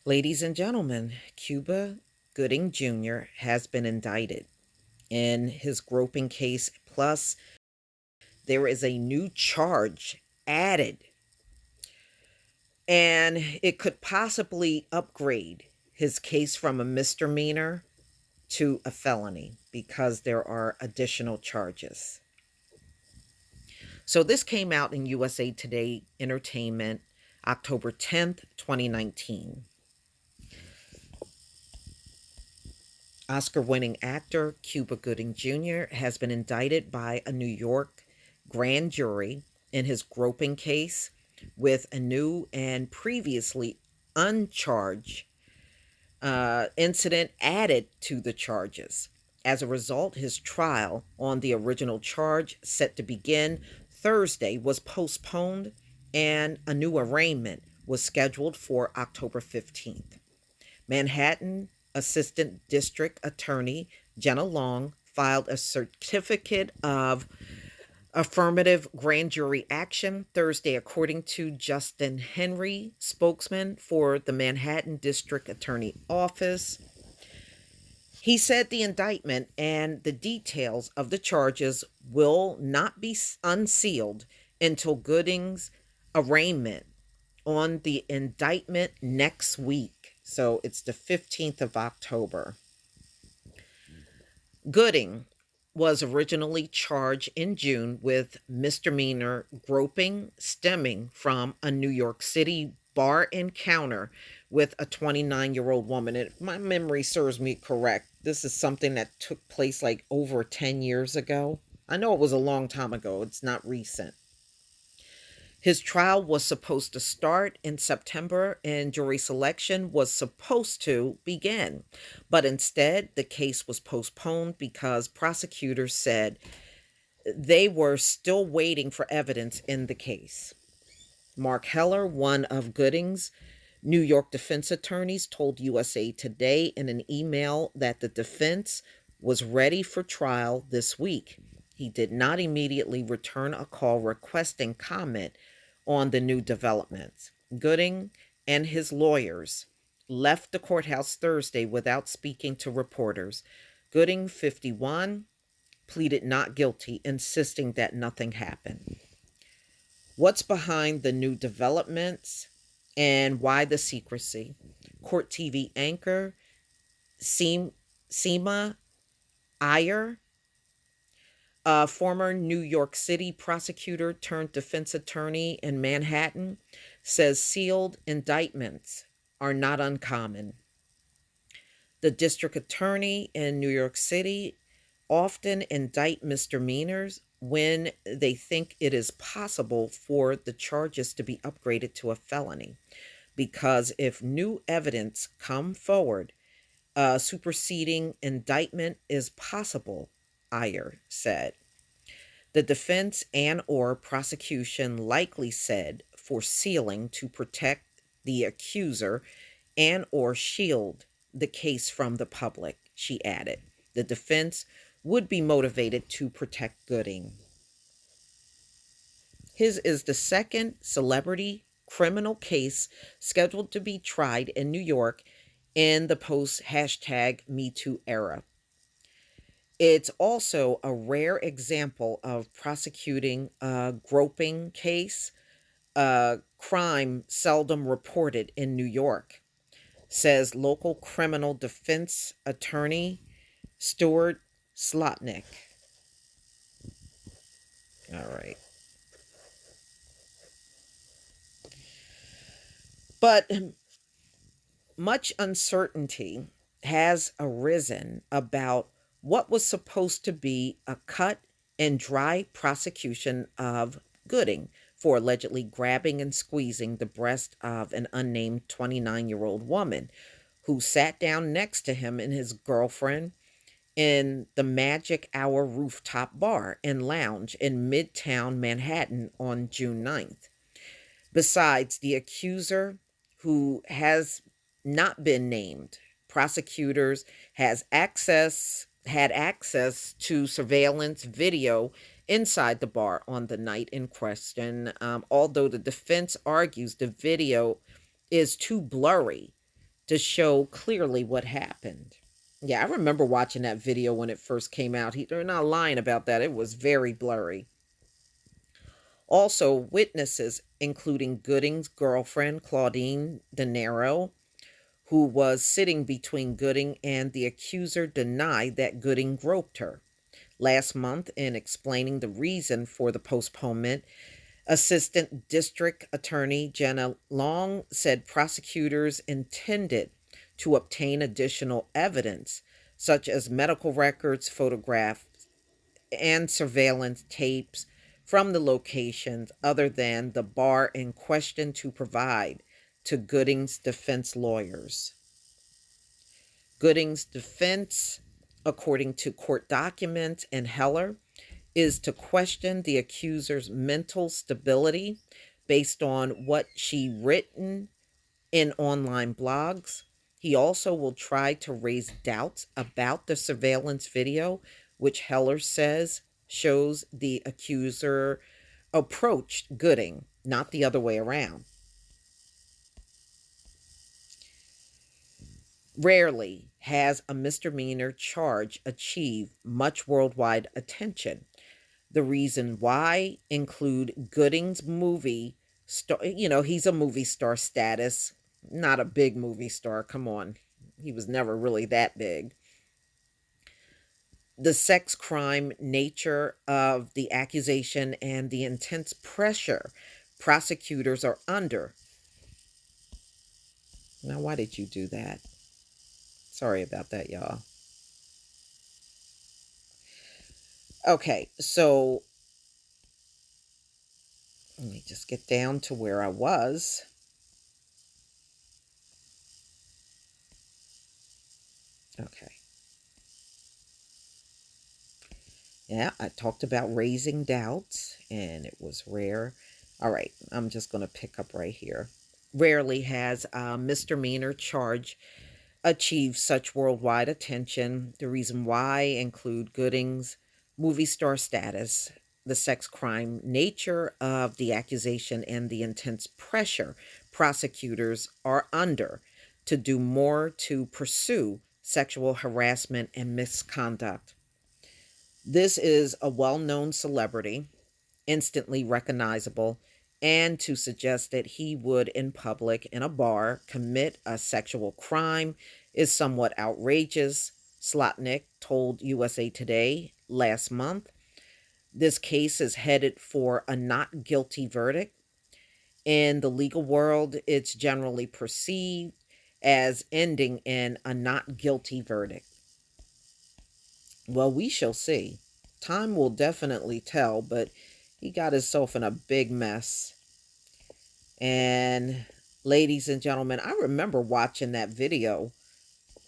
Ladies and gentlemen, Cuba Gooding Jr. has been indicted in his groping case. Plus, there is a new charge added, and it could possibly upgrade his case from a misdemeanor to a felony because there are additional charges. So, this came out in USA Today Entertainment October 10th, 2019. Oscar winning actor Cuba Gooding Jr. has been indicted by a New York grand jury in his groping case with a new and previously uncharged incident added to the charges. As a result, his trial on the original charge, set to begin Thursday, was postponed, and a new arraignment was scheduled for October 15th. Manhattan Assistant District Attorney Jenna Long filed a certificate of affirmative grand jury action Thursday, according to Justin Henry, spokesman for the Manhattan District Attorney Office. He said the indictment and the details of the charges will not be unsealed until Gooding's arraignment on the indictment next week. So it's the 15th of October. Gooding was originally charged in June with misdemeanor groping stemming from a New York City bar encounter with a 29-year-old woman. And if my memory serves me correct, this is something that took place like over 10 years ago. I know it was a long time ago, it's not recent. His trial was supposed to start in September and jury selection was supposed to begin. But instead, the case was postponed because prosecutors said they were still waiting for evidence in the case. Mark Heller, one of Gooding's New York defense attorneys, told USA Today in an email that the defense was ready for trial this week. He did not immediately return a call requesting comment on the new developments. Gooding and his lawyers left the courthouse Thursday without speaking to reporters. Gooding, 51, pleaded not guilty, insisting that nothing happened. What's behind the new developments and why the secrecy? Court TV anchor Seema Iyer, a former New York City prosecutor turned defense attorney in Manhattan, says sealed indictments are not uncommon. The district attorney in New York City often indict misdemeanors when they think it is possible for the charges to be upgraded to a felony. Because if new evidence come forward, a superseding indictment is possible, Iyer said. The defense and or prosecution likely said for sealing to protect the accuser and or shield the case from the public, she added. The defense would be motivated to protect Gooding. His is the second celebrity criminal case scheduled to be tried in New York in the post #MeToo era. It's also a rare example of prosecuting a groping case, a crime seldom reported in New York, says local criminal defense attorney Stuart Slotnick. All right. But much uncertainty has arisen about what was supposed to be a cut and dry prosecution of Gooding for allegedly grabbing and squeezing the breast of an unnamed 29-year-old woman who sat down next to him and his girlfriend in the Magic Hour rooftop bar and lounge in Midtown Manhattan on June 9th. Besides the accuser, who has not been named, prosecutors had access to surveillance video inside the bar on the night in question. Although the defense argues the video is too blurry to show clearly what happened. Yeah, I remember watching that video when it first came out. They're not lying about that. It was very blurry. Also, witnesses, including Gooding's girlfriend, Claudine De Niro, who was sitting between Gooding and the accuser, denied that Gooding groped her. Last month, in explaining the reason for the postponement, Assistant District Attorney Jenna Long said prosecutors intended to obtain additional evidence, such as medical records, photographs, and surveillance tapes from the locations other than the bar in question to provide to Gooding's defense lawyers. Gooding's defense, according to court documents and Heller, is to question the accuser's mental stability based on what she written in online blogs. He also will try to raise doubts about the surveillance video, which Heller says shows the accuser approached Gooding, not the other way around. Rarely has a misdemeanor charge achieved much worldwide attention. The reason why include Gooding's movie star, he's a movie star status, not a big movie star, come on. He was never really that big. The sex crime nature of the accusation and the intense pressure prosecutors are under. Now, why did you do that? Sorry about that, y'all. Okay, so let me just get down to where I was. Okay. Yeah, I talked about raising doubts, and it was rare. All right, I'm just going to pick up right here. Rarely has a misdemeanor charge achieved such worldwide attention. The reason why include Gooding's movie star status, the sex crime nature of the accusation, and the intense pressure prosecutors are under to do more to pursue sexual harassment and misconduct. This is a well known celebrity, instantly recognizable, and to suggest that he would, in public, in a bar, commit a sexual crime is somewhat outrageous, Slotnick told USA Today last month. This case is headed for a not guilty verdict. In the legal world, it's generally perceived as ending in a not guilty verdict. Well, we shall see. Time will definitely tell, but he got himself in a big mess. And ladies and gentlemen, I remember watching that video.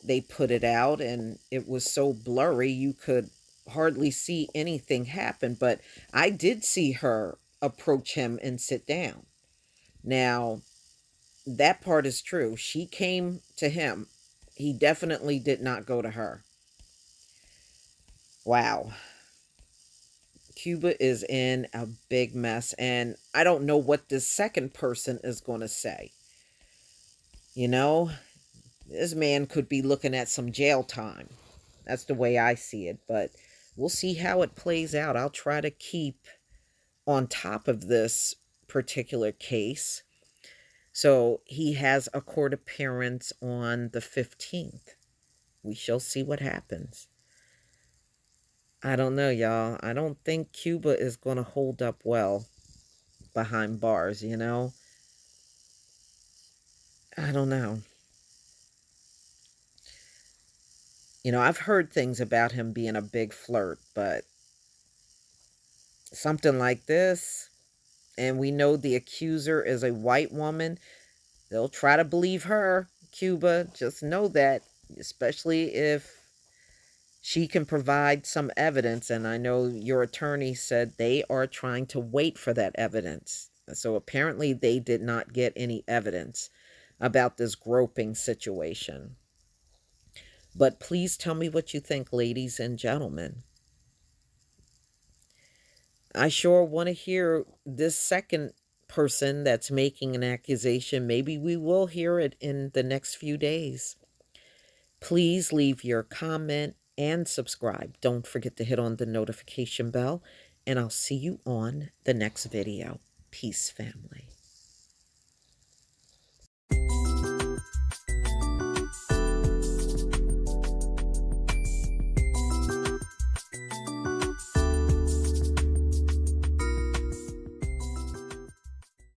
They put it out and it was so blurry you could hardly see anything happen. But I did see her approach him and sit down. Now, that part is true. She came to him. He definitely did not go to her. Wow. Cuba is in a big mess, and I don't know what this second person is going to say. You know, this man could be looking at some jail time. That's the way I see it, but we'll see how it plays out. I'll try to keep on top of this particular case. So he has a court appearance on the 15th. We shall see what happens. I don't know, y'all. I don't think Cuba is going to hold up well behind bars, you know? I don't know. I've heard things about him being a big flirt, but something like this, and we know the accuser is a white woman, they'll try to believe her, Cuba. Just know that, especially if she can provide some evidence. And I know your attorney said they are trying to wait for that evidence. So apparently they did not get any evidence about this groping situation. But please tell me what you think, ladies and gentlemen. I sure want to hear this second person that's making an accusation, maybe we will hear it in the next few days. Please leave your comment and subscribe. Don't forget to hit on the notification bell, and I'll see you on the next video. Peace, family.